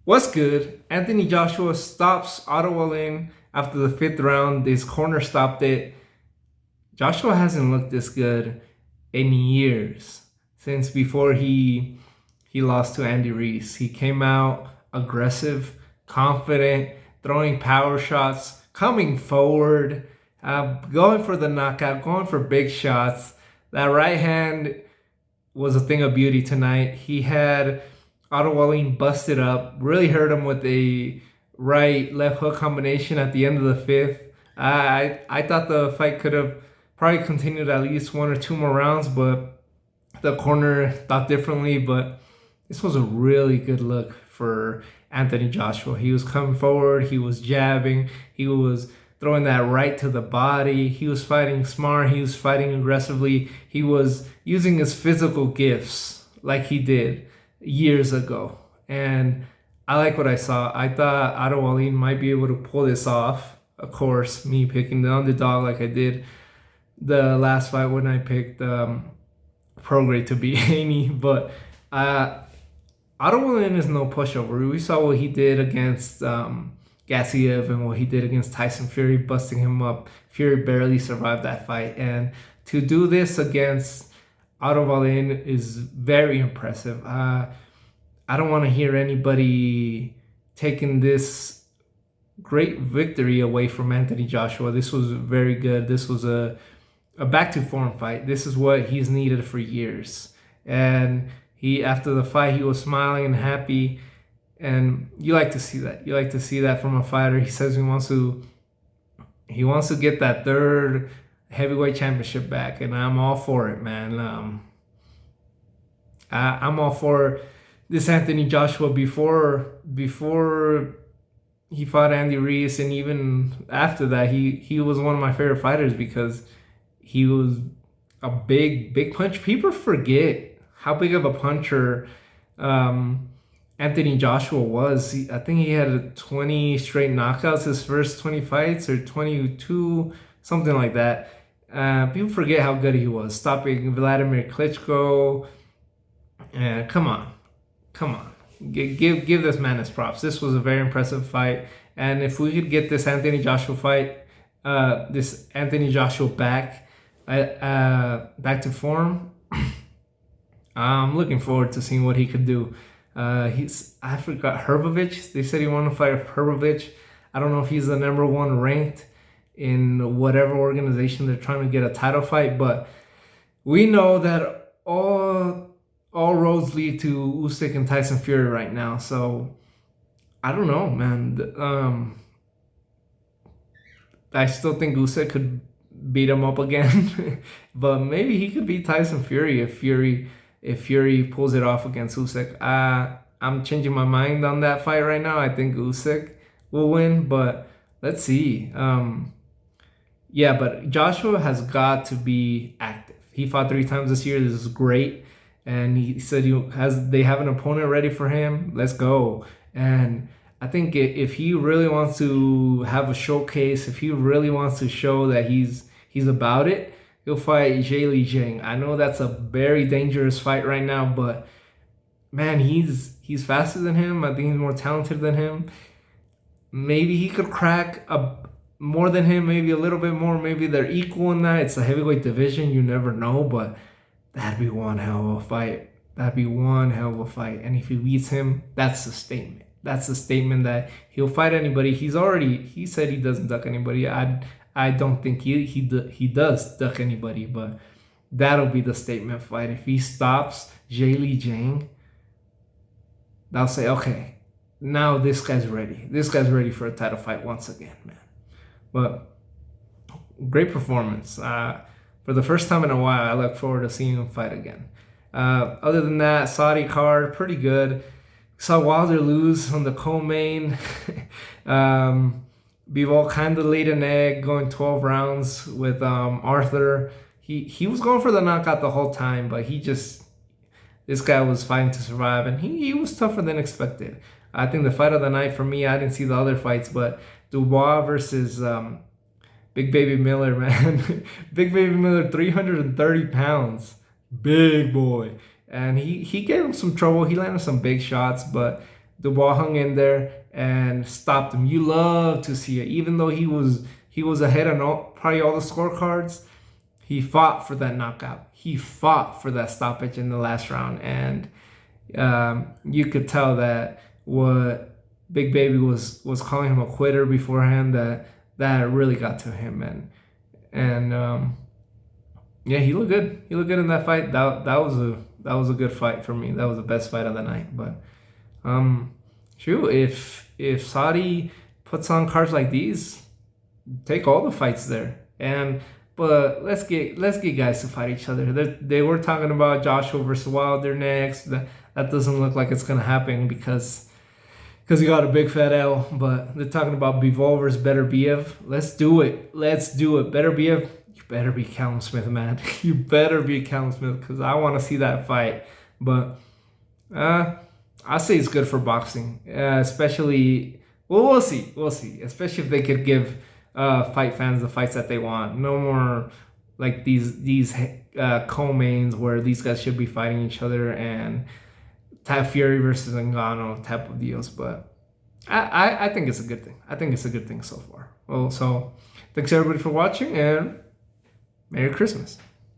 What's good? Anthony Joshua stops Otto Wallin after the fifth round. This corner stopped it. Joshua hasn't looked this good in years since before he lost to Andy Reese. He came out aggressive, confident, throwing power shots, coming forward, going for the knockout, going for big shots. That right hand was a thing of beauty tonight. He had Otto Wallin busted up, really hurt him with a right left hook combination at the end of the fifth. I thought the fight could have probably continued at least one or two more rounds, but the corner thought differently. But this was a really good look for Anthony Joshua. He was coming forward, he was jabbing, he was throwing that right to the body. He was fighting smart, he was fighting aggressively, he was using his physical gifts like he did years ago. And I like what I saw. I thought Otto Wallin might be able to pull this off. Of course, me picking the underdog like I did the last fight when I picked Prograde to beat Haney. But Otto Wallin is no pushover. We saw what he did against Gassiev and what he did against Tyson Fury, busting him up. Fury barely survived that fight. And to do this against Otto Wallin is very impressive. I don't want to hear anybody taking this great victory away from Anthony Joshua. This was very good. This was a back to form fight. This is what he's needed for years. And after the fight, he was smiling and happy. And you like to see that. You like to see that from a fighter. He says he wants to get that third heavyweight championship back, and I'm all for it, man. I'm all for this Anthony Joshua before he fought Andy Reese, and even after that, he was one of my favorite fighters because he was a big punch. People forget how big of a puncher Anthony Joshua was. I think he had 20 straight knockouts his first 20 fights, or 22, something like that. People forget how good he was, stopping Vladimir Klitschko. Come on. Give this man his props. This was a very impressive fight. And if we could get this Anthony Joshua fight, this Anthony Joshua back to form, I'm looking forward to seeing what he could do. I forgot Herbovich. They said he wanted to fight Herbovich. I don't know if he's the number one ranked in whatever organization they're trying to get a title fight, but we know that all roads lead to Usyk and Tyson Fury right now. So I don't know, man. I still think Usyk could beat him up again, but maybe he could beat Tyson Fury if Fury pulls it off against Usyk. I'm changing my mind on that fight right now. I think Usyk will win, but let's see. Yeah, but Joshua has got to be active. He fought 3 times this year. This is great. And he said they have an opponent ready for him. Let's go. And I think if he really wants to have a showcase, if he really wants to show that he's about it, he'll fight Zhilei Zhang. I know that's a very dangerous fight right now, but man, he's faster than him. I think he's more talented than him. Maybe he could crack more than him, maybe a little bit more. Maybe they're equal in that. It's a heavyweight division. You never know, but that'd be one hell of a fight. And if he beats him, that's a statement. That's a statement that he'll fight anybody. He said he doesn't duck anybody. I don't think he does duck anybody, but that'll be the statement fight. If he stops Zhilei Zhang, they'll say, okay, now this guy's ready. This guy's ready for a title fight once again, man. But great performance. For the first time in a while, I look forward to seeing him fight again. Other than that, Saudi card, pretty good. Saw Wilder lose on the co-main. Bivol kind of laid an egg, going 12 rounds with Arthur. He was going for the knockout the whole time, but this guy was fighting to survive, and he was tougher than expected. I think the fight of the night for me, I didn't see the other fights, but Dubois versus Big Baby Miller, man. Big Baby Miller, 330 pounds. Big boy. And he gave him some trouble. He landed some big shots, but Dubois hung in there and stopped him. You love to see it, even though he was ahead on probably all the scorecards. He fought for that knockout. He fought for that stoppage in the last round, and you could tell that what Big Baby was calling him a quitter beforehand. That really got to him, and yeah, he looked good. He looked good in that fight. That was a good fight for me. That was the best fight of the night. But shoot, if Saudi puts on cards like these, take all the fights there. But let's get guys to fight each other. They were talking about Joshua versus Wilder next. That doesn't look like it's gonna happen because he got a big fat L. But they're talking about Bivol versus Beterbiev. Let's do it. Beterbiev, you better be Callum Smith, man. You better be Callum Smith because I want to see that fight. But I say it's good for boxing, especially. Well, we'll see. We'll see. Especially if they could give fight fans the fights that they want. No more like these co-mains where these guys should be fighting each other and type Fury versus Ngannou type of deals. But I think it's a good thing. I think it's a good thing so far. Well, so thanks everybody for watching and Merry Christmas.